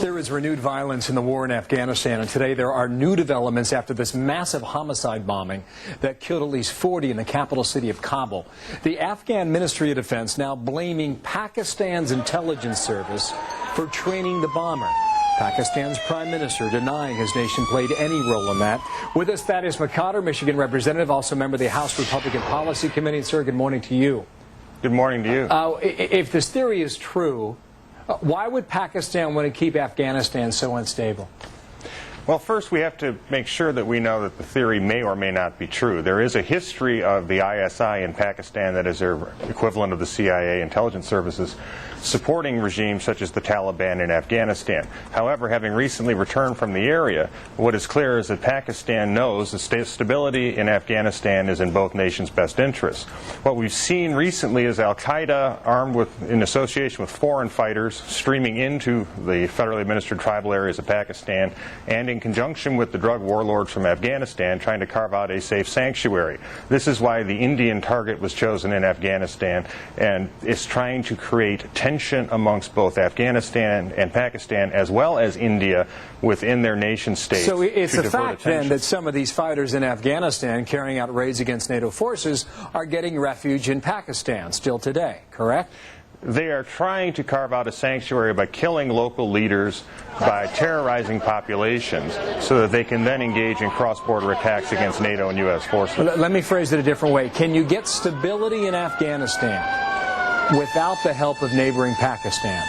There is renewed violence in the war in Afghanistan, and today there are new developments after this massive homicide bombing that killed at least 40 in the capital city of Kabul. The Afghan Ministry of Defense now blaming Pakistan's intelligence service for training the bomber. Pakistan's prime minister denying his nation played any role in that. With us, McCotter, Michigan representative, also member of the House Republican Policy Committee. Sir, good morning to you. Good morning to you. If this theory is true, why would Pakistan want to keep Afghanistan so unstable? Well, first we have to make sure that we know that the theory may or may not be true. There is a history of the ISI in Pakistan, that is their equivalent of the CIA intelligence services, supporting regimes such as the Taliban in Afghanistan. However, having recently returned from the area, what is clear is that Pakistan knows the stability in Afghanistan is in both nations' best interests. What we've seen recently is Al-Qaeda, in association with foreign fighters, streaming into the federally administered tribal areas of Pakistan, and in conjunction with the drug warlords from Afghanistan, trying to carve out a safe sanctuary. This is why the Indian target was chosen in Afghanistan, and is trying to create tension amongst both Afghanistan and Pakistan, as well as India, within their nation states. So it's a fact then that some of these fighters in Afghanistan carrying out raids against NATO forces are getting refuge in Pakistan still today, correct? They are trying to carve out a sanctuary by killing local leaders, by terrorizing populations, so that they can then engage in cross-border attacks against NATO and U.S. forces. Let me phrase it a different way. Can you get stability in Afghanistan without the help of neighboring Pakistan?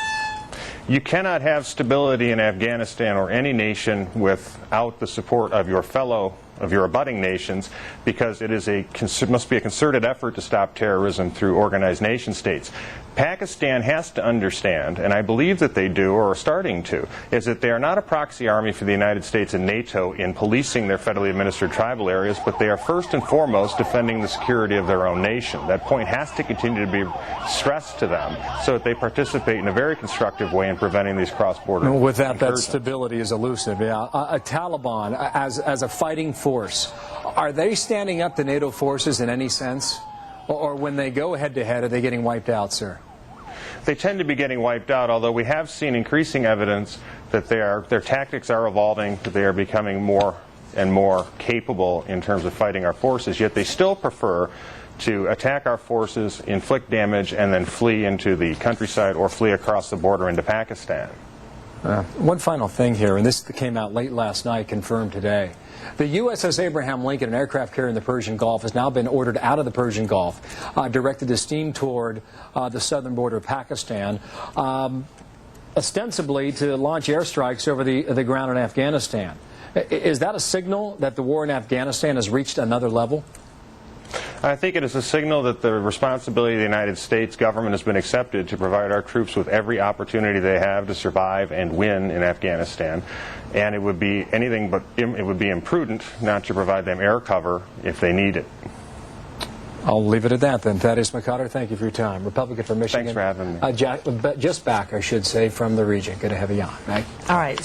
You cannot have stability in Afghanistan or any nation without the support of your abutting nations, because it must be a concerted effort to stop terrorism through organized nation states. Pakistan has to understand, and I believe that they do or are starting to, is that they are not a proxy army for the United States and NATO in policing their federally administered tribal areas, but they are first and foremost defending the security of their own nation. That point has to continue to be stressed to them so that they participate in a very constructive way in preventing these cross-border Without incursions. that stability is elusive. Yeah. A Taliban as a fighting force, are they standing up to NATO forces in any sense? Or when they go head-to-head, are they getting wiped out, sir? They tend to be getting wiped out, although we have seen increasing evidence that their tactics are evolving, that they are becoming more and more capable in terms of fighting our forces, yet they still prefer to attack our forces, inflict damage, and then flee into the countryside or flee across the border into Pakistan. One final thing here, and this came out late last night, confirmed today. The USS Abraham Lincoln, an aircraft carrier in the Persian Gulf, has now been ordered out of the Persian Gulf, directed to steam toward the southern border of Pakistan, ostensibly to launch airstrikes over the ground in Afghanistan. Is that a signal that the war in Afghanistan has reached another level? I think it is a signal that the responsibility of the United States government has been accepted to provide our troops with every opportunity they have to survive and win in Afghanistan. And it would be anything but it would be imprudent not to provide them air cover if they need it. I'll leave it at that then. McCotter, thank you for your time. Republican from Michigan. Thanks for having me. Just back, I should say, from the region. Good to have you on. Right? All right.